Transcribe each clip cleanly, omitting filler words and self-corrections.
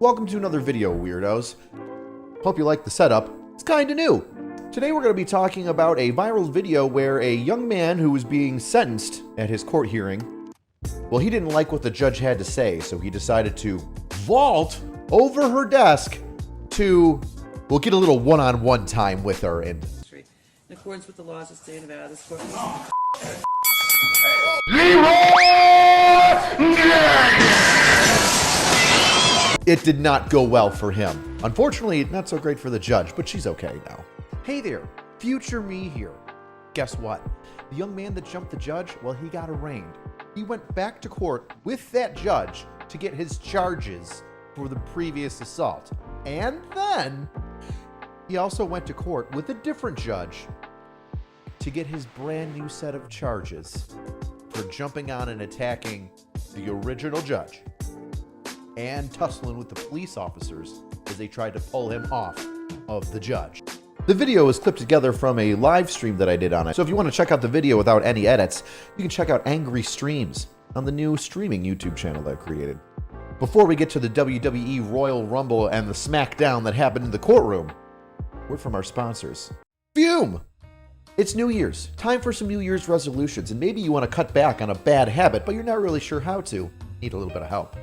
Welcome to another video, weirdos. Hope you like the setup. It's kinda new. Today we're going to be talking about a viral video where a young man who was being sentenced at his court hearing, well, he didn't like what the judge had to say, so he decided to vault over her desk to, well, get a little one-on-one time with her. And in accordance with the laws of the state of Nevada, this court... It did not go well for him. Unfortunately, not so great for the judge, but she's okay now. Hey there, future me here. Guess what? The young man that jumped the judge, well, he got arraigned. He went back to court with that judge to get his charges for the previous assault. And then he also went to court with a different judge to get his brand new set of charges for jumping on and attacking the original judge and tussling with the police officers as they tried to pull him off of the judge. The video is clipped together from a live stream that I did on it. So if you want to check out the video without any edits, you can check out Angry Streams on the new streaming YouTube channel that I created. Before we get to the WWE Royal Rumble and the SmackDown that happened in the courtroom, word from our sponsors. Fume! It's New Year's. Time for some New Year's resolutions, and maybe you want to cut back on a bad habit, but you're not really sure how to. Need a little bit of help.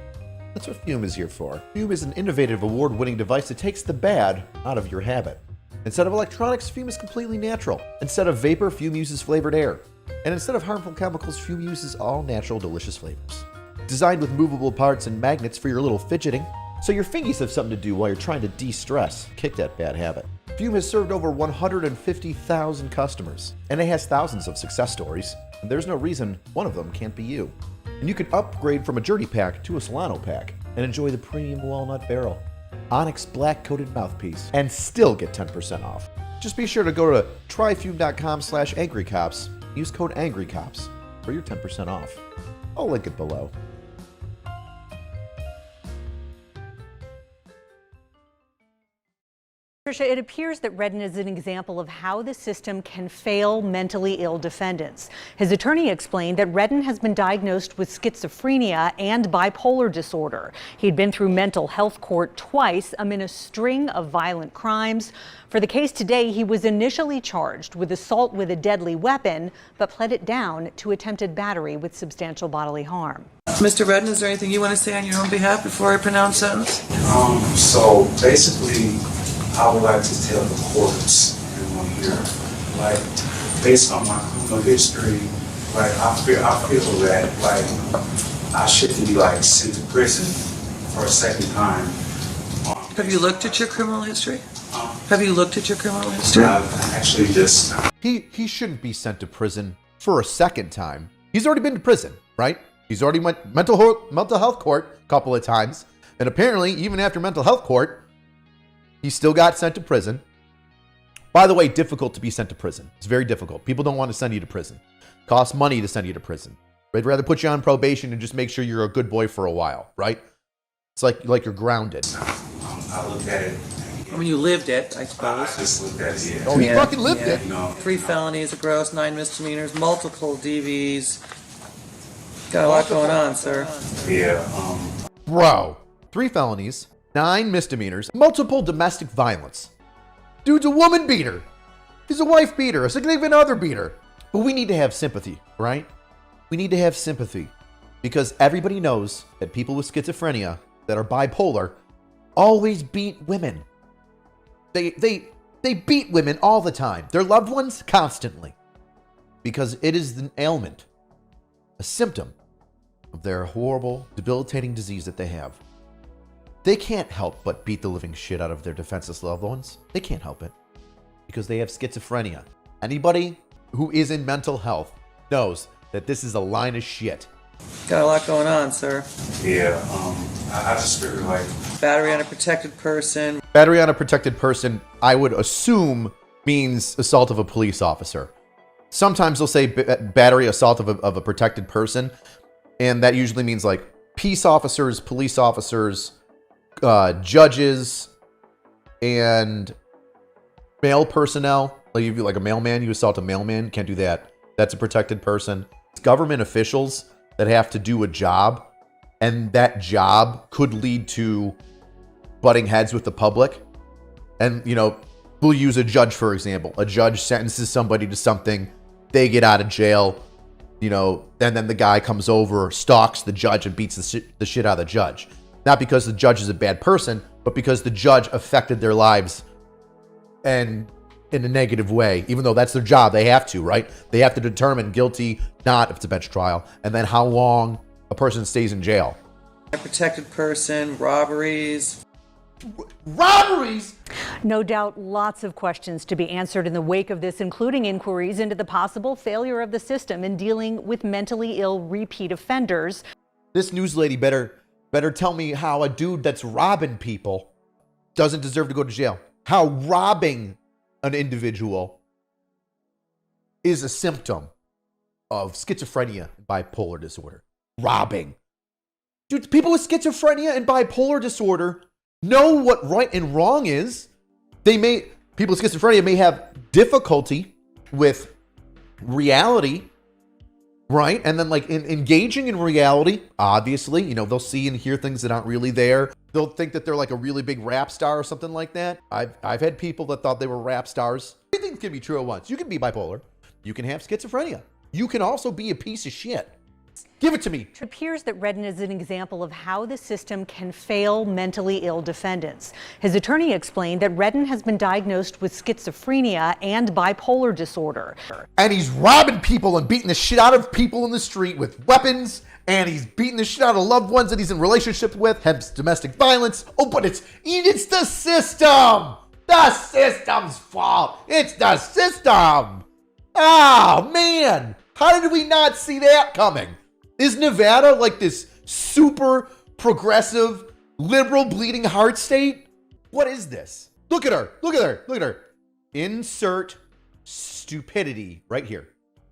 That's what Fume is here for. Fume is an innovative, award-winning device that takes the bad out of your habit. Instead of electronics, Fume is completely natural. Instead of vapor, Fume uses flavored air. And instead of harmful chemicals, Fume uses all natural, delicious flavors. Designed with movable parts and magnets for your little fidgeting, so your fingies have something to do while you're trying to de-stress, kick that bad habit. Fume has served over 150,000 customers, and it has thousands of success stories, and there's no reason one of them can't be you. And you can upgrade from a Journey pack to a Solano pack and enjoy the premium walnut barrel, onyx black coated mouthpiece, and still get 10% off. Just be sure to go to tryfume.com/angrycops. Use code angrycops for your 10% off. I'll link it below. Tricia, it appears that Redden is an example of how the system can fail mentally ill defendants. His attorney explained that Redden has been diagnosed with schizophrenia and bipolar disorder. He'd been through mental health court twice amid a string of violent crimes. For the case today, he was initially charged with assault with a deadly weapon, but pled it down to attempted battery with substantial bodily harm. Mr. Redden, is there anything you want to say on your own behalf before I pronounce sentence? So basically, I would like to tell the courts everyone here, like, based on my criminal history, like, I feel that, like, I shouldn't be, like, sent to prison for a second time. Have you looked at your criminal history? Have you looked at your criminal history? I've actually just... He shouldn't be sent to prison for a second time. He's already been to prison, right? He's already went mental health court a couple of times, and apparently, even after mental health court, he still got sent to prison. By the way, difficult to be sent to prison. It's very difficult. People don't want to send you to prison. Costs money to send you to prison. They'd rather put you on probation and just make sure you're a good boy for a while, right? It's like you're grounded. I look at it. I mean, you lived it, I suppose. I just looked at it, yeah. Oh, he fucking lived it. You know, 3 felonies, a gross, 9 misdemeanors, multiple DVs. Got a lot going on, sir. yeah, Bro, 3 felonies, 9 misdemeanors, multiple domestic violence. Dude's a woman beater. He's a wife beater, a significant other beater. But we need to have sympathy, right? We need to have sympathy because everybody knows that people with schizophrenia that are bipolar always beat women. They beat women all the time. Their loved ones constantly because it is an ailment, a symptom of their horrible, debilitating disease that they have. They can't help but beat the living shit out of their defenseless loved ones. They can't help it because they have schizophrenia. Anybody who is in mental health knows that this is a line of shit. Got a lot going on, sir. yeah, I just feel like... Battery on a protected person. Battery on a protected person, I would assume, means assault of a police officer. Sometimes they'll say battery assault of a protected person, and that usually means like peace officers, police officers, judges, and mail personnel. Like if you're like a mailman, you assault a mailman, can't do that. That's a protected person. It's government officials that have to do a job, and that job could lead to butting heads with the public. And, we'll use a judge, for example. A judge sentences somebody to something, they get out of jail, and then the guy comes over, stalks the judge, and beats the shit out of the judge. Not because the judge is a bad person, but because the judge affected their lives and in a negative way, even though that's their job. They have to, right? They have to determine guilty, not if it's a bench trial, and then how long a person stays in jail. A protected person, robberies. Robberies? No doubt lots of questions to be answered in the wake of this, including inquiries into the possible failure of the system in dealing with mentally ill repeat offenders. This news lady better tell me how a dude that's robbing people doesn't deserve to go to jail. How robbing an individual is a symptom of schizophrenia and bipolar disorder. Robbing. Dude, people with schizophrenia and bipolar disorder know what right and wrong is. People with schizophrenia may have difficulty with reality, right? And then in engaging in reality, obviously, they'll see and hear things that aren't really there. They'll think that they're like a really big rap star or something like that. I've had people that thought they were rap stars. Everything can be true at once. You can be bipolar. You can have schizophrenia. You can also be a piece of shit. Give it to me. It appears that Redden is an example of how the system can fail mentally ill defendants. His attorney explained that Redden has been diagnosed with schizophrenia and bipolar disorder. And he's robbing people and beating the shit out of people in the street with weapons. And he's beating the shit out of loved ones that he's in relationship with. Hence domestic violence. Oh, but it's the system. The system's fault. It's the system. Oh, man. How did we not see that coming? Is Nevada like this super progressive, liberal, bleeding heart state? What is this? Look at her. Look at her. Look at her. Insert stupidity right here.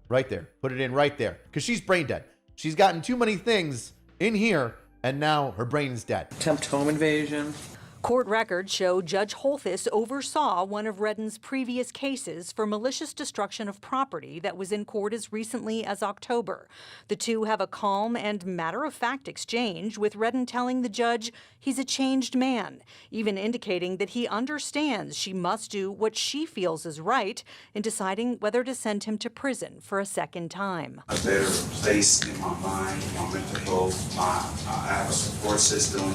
Right there. Put it in right there. Because she's brain dead. She's gotten too many things in here, and now her brain is dead. Attempt home invasion. Court records show Judge Holthus oversaw one of Redden's previous cases for malicious destruction of property that was in court as recently as October. The two have a calm and matter-of-fact exchange, with Redden telling the judge he's a changed man, even indicating that he understands she must do what she feels is right in deciding whether to send him to prison for a second time. A better place in my mind, my mental health, I have a support system.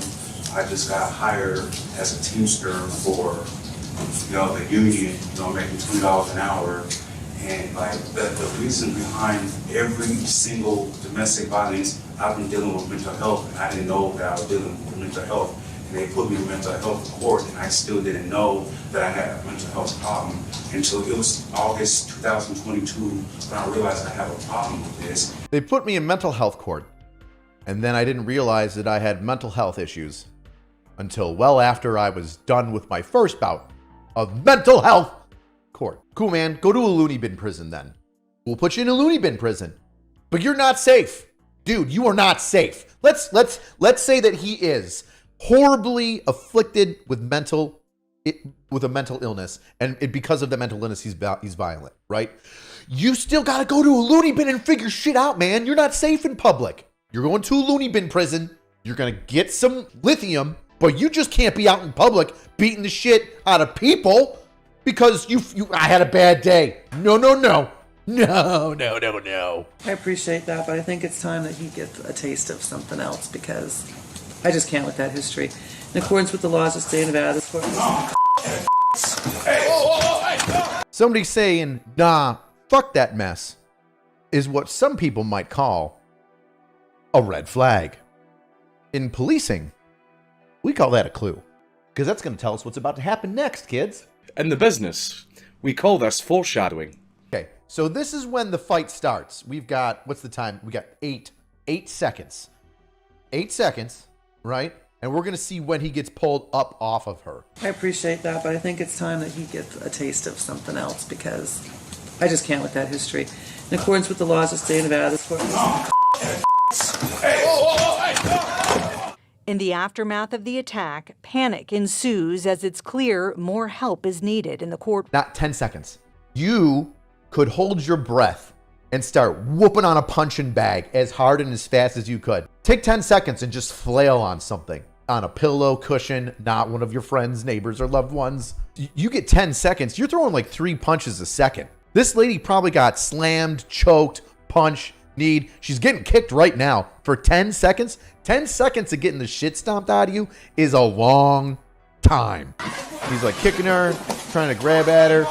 I just got hired as a teamster for, the union, making $20 an hour. And the reason behind every single domestic violence, I've been dealing with mental health, and I didn't know that I was dealing with mental health. And they put me in mental health court, and I still didn't know that I had a mental health problem until it was August 2022 when I realized I have a problem with this. They put me in mental health court, and then I didn't realize that I had mental health issues until well after I was done with my first bout of mental health court. Cool, man. Go to a loony bin prison then. We'll put you in a loony bin prison. But you're not safe. Dude, you are not safe. Let's say that he is horribly afflicted with a mental illness, and because of the mental illness he's violent, right? You still got to go to a loony bin and figure shit out, man. You're not safe in public. You're going to a loony bin prison. You're going to get some lithium. But you just can't be out in public beating the shit out of people because I had a bad day. No. I appreciate that, but I think it's time that he gets a taste of something else because I just can't with that history. In accordance with the laws of the state of Nevada, this court... Somebody saying, nah, fuck that mess, is what some people might call a red flag. In policing, we call that a clue, because that's going to tell us what's about to happen next, kids. In the business, we call this foreshadowing. Okay, so this is when the fight starts. We've got, what's the time? We got 8 seconds. 8 seconds, right? And we're going to see when he gets pulled up off of her. I appreciate that, but I think it's time that he gets a taste of something else because I just can't with that history. In accordance with the laws of the state of Nevada, this court... In the aftermath of the attack, panic ensues as it's clear more help is needed in the court. Not 10 seconds. You could hold your breath and start whooping on a punching bag as hard and as fast as you could. Take 10 seconds and just flail on something. on a pillow cushion, not one of your friends, neighbors, or loved ones. You get 10 seconds. You're throwing like 3 punches a second. This lady probably got slammed, choked, punched, kneed. She's getting kicked right now for 10 seconds. 10 seconds of getting the shit stomped out of you is a long time. He's like kicking her, trying to grab at her.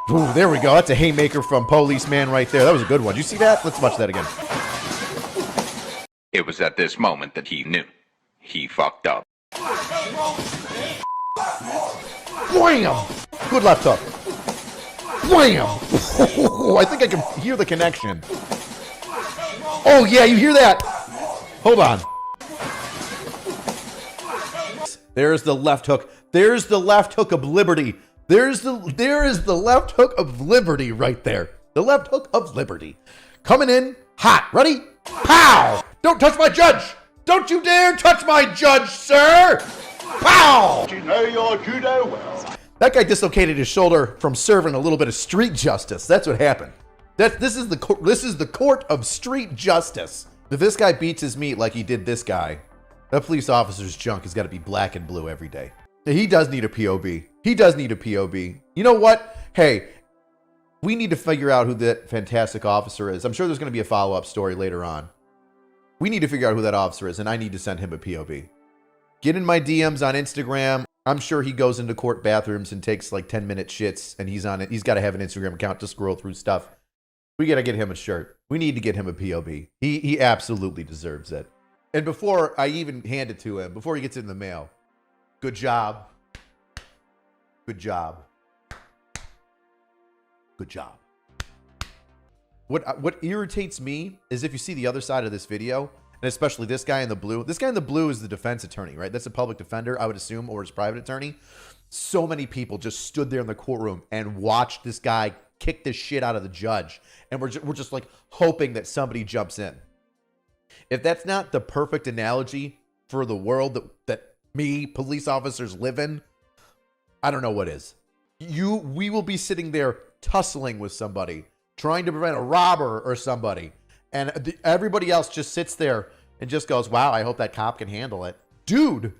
Ooh, there we go. That's a haymaker from Policeman right there. That was a good one. You see that? Let's watch that again. It was at this moment that he knew. He fucked up. Wham! Good left hook. Wham! I think I can hear the connection. Oh, yeah, you hear that? Hold on. There's the left hook. There's the left hook of liberty. There is the left hook of liberty right there. The left hook of liberty. Coming in hot. Ready? Pow! Don't touch my judge! Don't you dare touch my judge, sir! Pow! You know your judo well. That guy dislocated his shoulder from serving a little bit of street justice. That's what happened. This is the court of street justice. If this guy beats his meat like he did this guy, that police officer's junk has got to be black and blue every day. He does need a POB. He does need a POB. You know what? Hey, we need to figure out who that fantastic officer is. I'm sure there's going to be a follow-up story later on. We need to figure out who that officer is, and I need to send him a POB. Get in my DMs on Instagram. I'm sure he goes into court bathrooms and takes like 10-minute shits, and he's on it. He's got to have an Instagram account to scroll through stuff. We got to get him a shirt. We need to get him a POB. He absolutely deserves it. And before I even hand it to him, before he gets it in the mail, good job. Good job. Good job. What irritates me is if you see the other side of this video, and especially this guy in the blue. This guy in the blue is the defense attorney, right? That's a public defender, I would assume, or his private attorney. So many people just stood there in the courtroom and watched this guy kick the shit out of the judge. And we're just like hoping that somebody jumps in. If that's not the perfect analogy for the world that me, police officers, live in, I don't know what is. We will be sitting there tussling with somebody, trying to prevent a robber or somebody. And everybody else just sits there and just goes, wow, I hope that cop can handle it. Dude,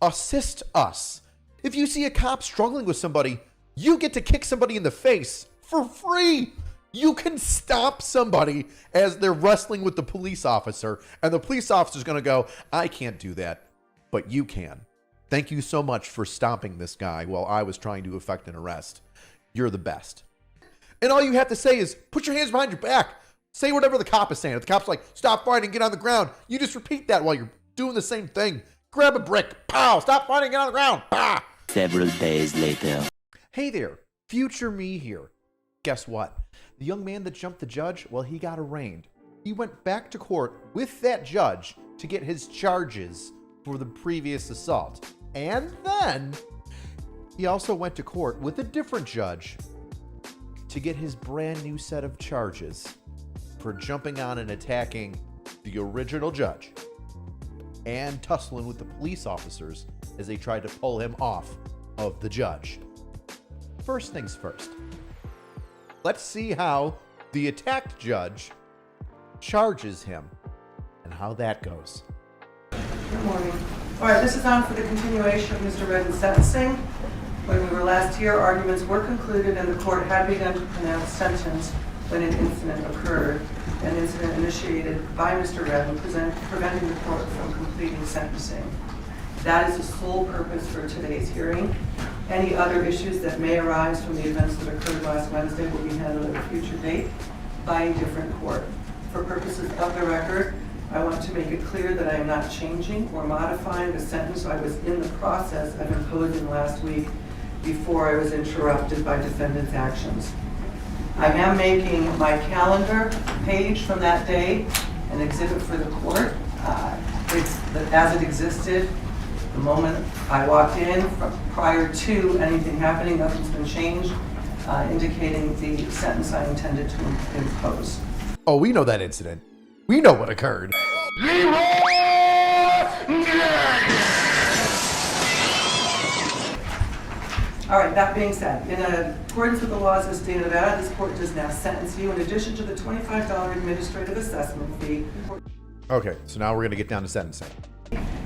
assist us. If you see a cop struggling with somebody, you get to kick somebody in the face for free. You can stop somebody as they're wrestling with the police officer, and the police officer's going to go, I can't do that, but you can. Thank you so much for stopping this guy while I was trying to effect an arrest. You're the best. And all you have to say is, put your hands behind your back. Say whatever the cop is saying. If the cop's like, stop fighting, get on the ground, you just repeat that while you're doing the same thing. Grab a brick. Pow. Stop fighting, get on the ground. Bah. Several days later. Hey there, future me here. Guess what? The young man that jumped the judge, well, he got arraigned. He went back to court with that judge to get his charges for the previous assault. And then he also went to court with a different judge to get his brand new set of charges for jumping on and attacking the original judge and tussling with the police officers as they tried to pull him off of the judge. First things first. Let's see how the attacked judge charges him and how that goes. Good morning. All right, this is on for the continuation of Mr. Redden's sentencing. When we were last here, arguments were concluded and the court had begun to pronounce sentence when an incident occurred, an incident initiated by Mr. Redden, preventing the court from completing sentencing. That is the sole purpose for today's hearing. Any other issues that may arise from the events that occurred last Wednesday will be handled at a future date by a different court. For purposes of the record, I want to make it clear that I am not changing or modifying the sentence I was in the process of imposing last week before I was interrupted by defendant's actions. I am making my calendar page from that day an exhibit for the court. As it existed the moment I walked in, prior to anything happening, nothing's been changed, indicating the sentence I intended to impose. Oh, we know that incident. We know what occurred. All right, that being said, in accordance with the laws of the state of Nevada, this court does now sentence you in addition to the $25 administrative assessment fee. Okay, so now we're going to get down to sentencing.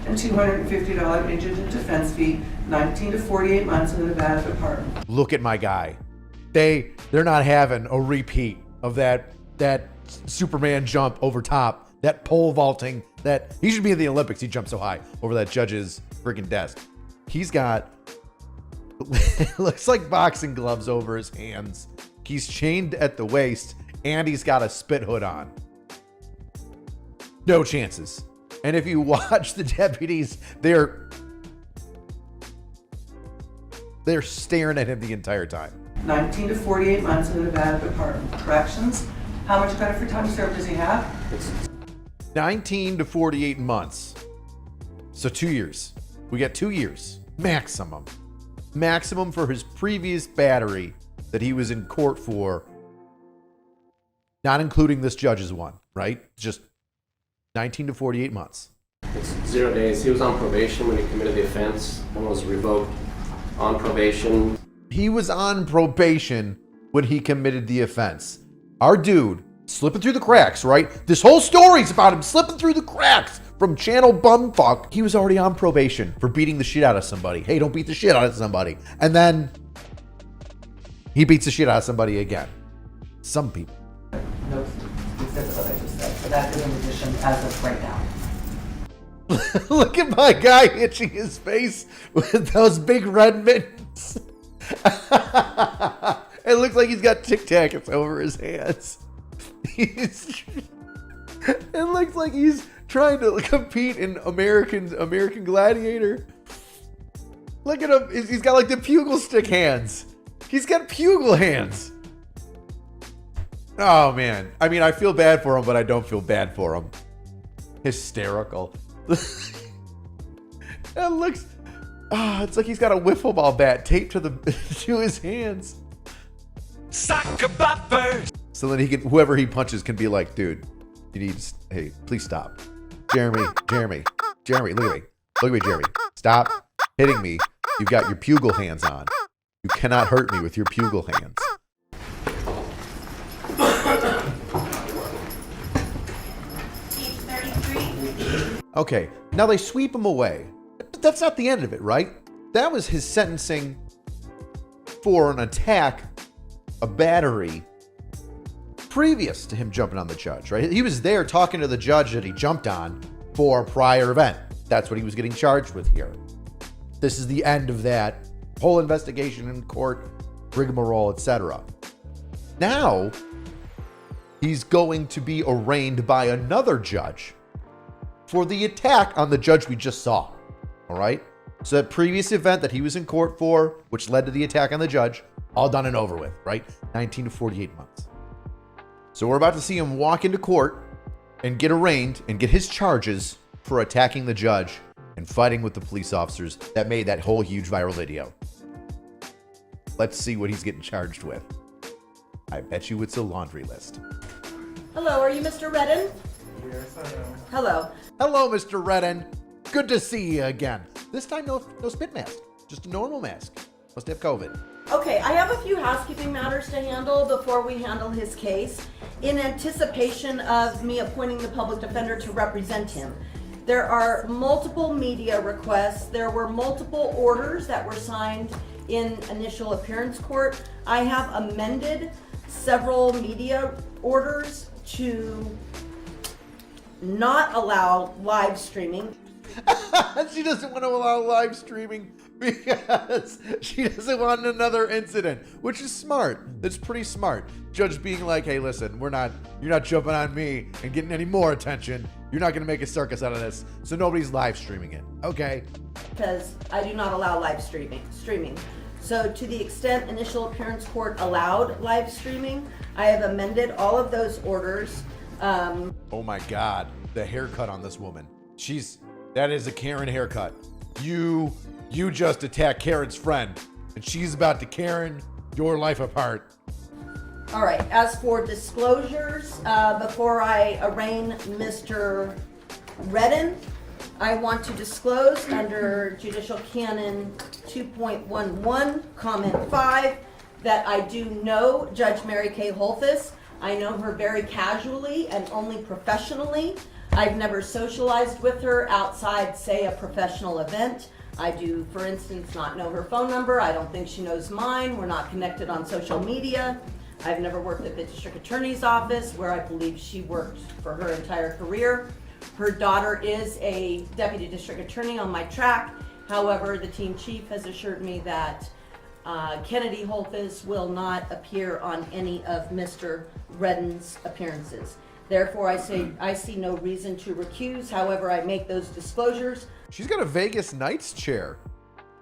and $250 indigent defense fee, 19 to 48 months in the Nevada Department. Look at my guy. They're not having a repeat of that Superman jump over top, that pole vaulting, that he should be in the Olympics. He jumped so high over that judge's freaking desk. He's got looks like boxing gloves over his hands. He's chained at the waist and he's got a spit hood on. No chances. And if you watch the deputies, they're staring at him the entire time. 19 to 48 months in the Nevada Department of Corrections. How much credit for time served does he have? 19 to 48 months. So 2 years. We got 2 years. Maximum. Maximum for his previous battery that he was in court for. Not including this judge's one, right? Just 19 to 48 months. It's 0 days. He was on probation when he committed the offense and was revoked on probation. He was on probation when he committed the offense. Our dude slipping through the cracks, right? This whole story's about him slipping through the cracks from channel bumfuck. He was already on probation for beating the shit out of somebody. Hey, don't beat the shit out of somebody. And then he beats the shit out of somebody again. Some people. No, except what I just said. So that is an addition as of right now. Look at my guy itching his face with those big red mittens. It looks like he's got Tic Tacs over his hands. It looks like he's trying to compete in American Gladiator. Look at him. He's got like the pugil stick hands. He's got pugil hands. Oh, man. I mean, I feel bad for him, but I don't feel bad for him. Hysterical. That looks... it's like he's got a wiffle ball bat taped to his hands. Soccer boppers. So then whoever he punches can be like, dude, you need, hey, please stop. Jeremy, look at me. Look at me, Jeremy. Stop hitting me. You've got your pugil hands on. You cannot hurt me with your pugil hands. Okay, now they sweep him away. But that's not the end of it, right? That was his sentencing for an attack, a battery, previous to him jumping on the judge, right? He was there talking to the judge that he jumped on for a prior event. That's what he was getting charged with here. This is the end of that whole investigation in court, rigmarole, etc. Now, he's going to be arraigned by another judge for the attack on the judge we just saw. All right? So that previous event that he was in court for, which led to the attack on the judge, all done and over with, right? 19 to 48 months. So we're about to see him walk into court and get arraigned and get his charges for attacking the judge and fighting with the police officers that made that whole huge viral video. Let's see what he's getting charged with. I bet you it's a laundry list. Hello, are you Mr. Redden? Yes, I am. Hello. Hello, Mr. Redden. Good to see you again. This time, no spit mask, just a normal mask. Must have COVID. Okay, I have a few housekeeping matters to handle before we handle his case. In anticipation of me appointing the public defender to represent him, there are multiple media requests. There were multiple orders that were signed in initial appearance court. I have amended several media orders to not allow live streaming. She doesn't want to allow live streaming because she doesn't want another incident, which is smart. That's pretty smart. Judge being like, hey, listen, you're not jumping on me and getting any more attention. You're not going to make a circus out of this. So nobody's live streaming it. Okay. Because I do not allow live streaming. So to the extent initial appearance court allowed live streaming, I have amended all of those orders. Oh my God, the haircut on this woman. That is a Karen haircut. You just attacked Karen's friend, and she's about to Karen your life apart. All right, as for disclosures, before I arraign Mr. Redden, I want to disclose under Judicial Canon 2.11, Comment 5, that I do know Judge Mary Kay Holthus. I know her very casually and only professionally. I've never socialized with her outside, say, a professional event. I do, for instance, not know her phone number. I don't think she knows mine. We're not connected on social media. I've never worked at the district attorney's office, where I believe she worked for her entire career. Her daughter is a deputy district attorney on my track. However, the team chief has assured me that Kennedy Holthus will not appear on any of Mr. Redden's appearances. Therefore, I see no reason to recuse. However, I make those disclosures. She's got a Vegas Knights chair.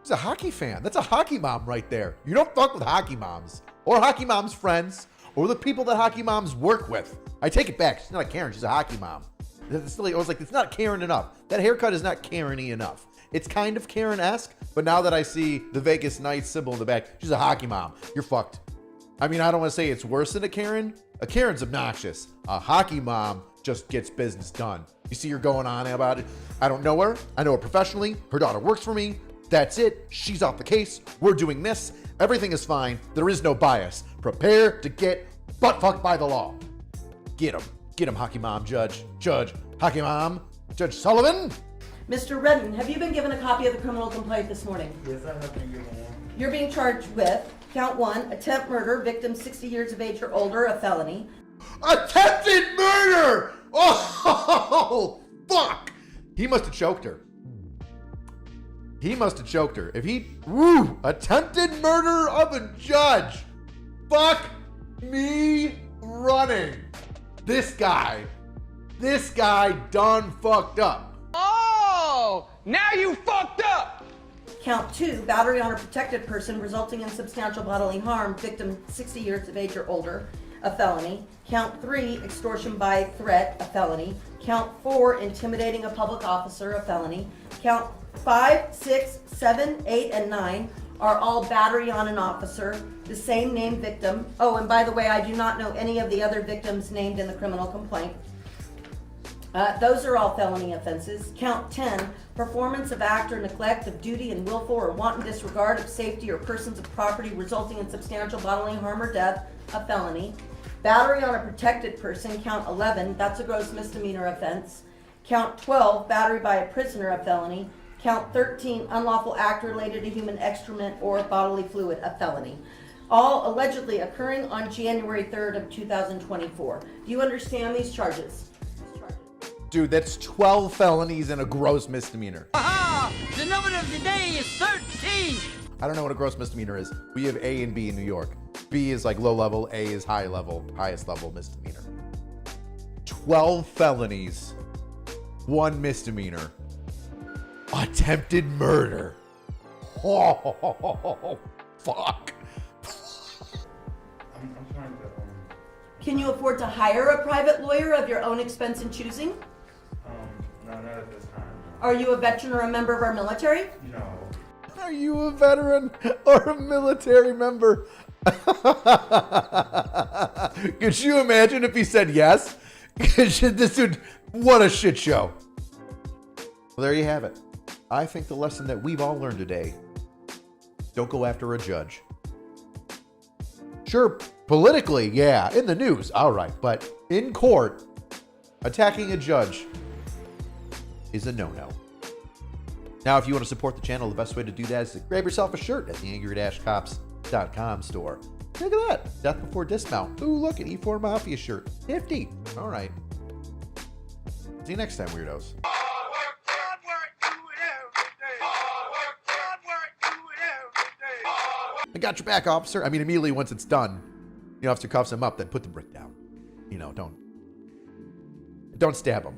She's a hockey fan. That's a hockey mom right there. You don't fuck with hockey moms or hockey mom's friends or the people that hockey moms work with. I take it back. She's not a Karen. She's a hockey mom. I was like, it's not Karen enough. That haircut is not Karen-y enough. It's kind of Karen-esque, but now that I see the Vegas Knights symbol in the back, she's a hockey mom. You're fucked. I mean, I don't want to say it's worse than a Karen. A Karen's obnoxious. A hockey mom just gets business done. You see her going on about it. I don't know her. I know her professionally. Her daughter works for me. That's it. She's off the case. We're doing this. Everything is fine. There is no bias. Prepare to get butt-fucked by the law. Get him. Get him, hockey mom, judge, hockey mom, Judge Sullivan. Mr. Redden, have you been given a copy of the criminal complaint this morning? Yes, I have been given one. You're being charged with count 1, attempt murder, victim 60 years of age or older, a felony. Attempted murder! Oh, fuck! He must have choked her. If he, attempted murder of a judge. Fuck me running. This guy done fucked up. Oh, now you fucked up. Count 2, battery on a protected person resulting in substantial bodily harm, victim 60 years of age or older, a felony. Count 3, extortion by threat, a felony. Count 4, intimidating a public officer, a felony. Count 5, 6, 7, 8, and 9 are all battery on an officer, the same named victim. Oh, and by the way, I do not know any of the other victims named in the criminal complaint. Those are all felony offenses. Count 10, performance of act or neglect of duty and willful or wanton disregard of safety or persons of property resulting in substantial bodily harm or death, a felony. Battery on a protected person, count 11, that's a gross misdemeanor offense. Count 12, battery by a prisoner, a felony. Count 13, unlawful act related to human excrement or bodily fluid, a felony. All allegedly occurring on January 3rd of 2024. Do you understand these charges? Dude, that's 12 felonies and a gross misdemeanor. Aha! The number of the day is 13. I don't know what a gross misdemeanor is. We have A and B in New York. B is like low level, A is high level, highest level misdemeanor. 12 felonies, 1 misdemeanor. Attempted murder. Oh, fuck. I'm trying to. Can you afford to hire a private lawyer of your own expense and choosing? No, not at this time. Are you a veteran or a member of our military? No. Are you a veteran or a military member? Could you imagine if he said yes? This dude, what a shit show. Well, there you have it. I think the lesson that we've all learned today: don't go after a judge. Sure, politically, yeah, in the news, all right, but in court, attacking a judge is a no-no. Now, if you want to support the channel, the best way to do that is to grab yourself a shirt at the angry-cops.com store. Look at that, death before dismount. Ooh, look, an E4 Mafia shirt, 50. All right. See you next time, weirdos. I got your back, officer. I mean, immediately once it's done, the officer cuffs him up, then put the brick down. You know, don't stab him.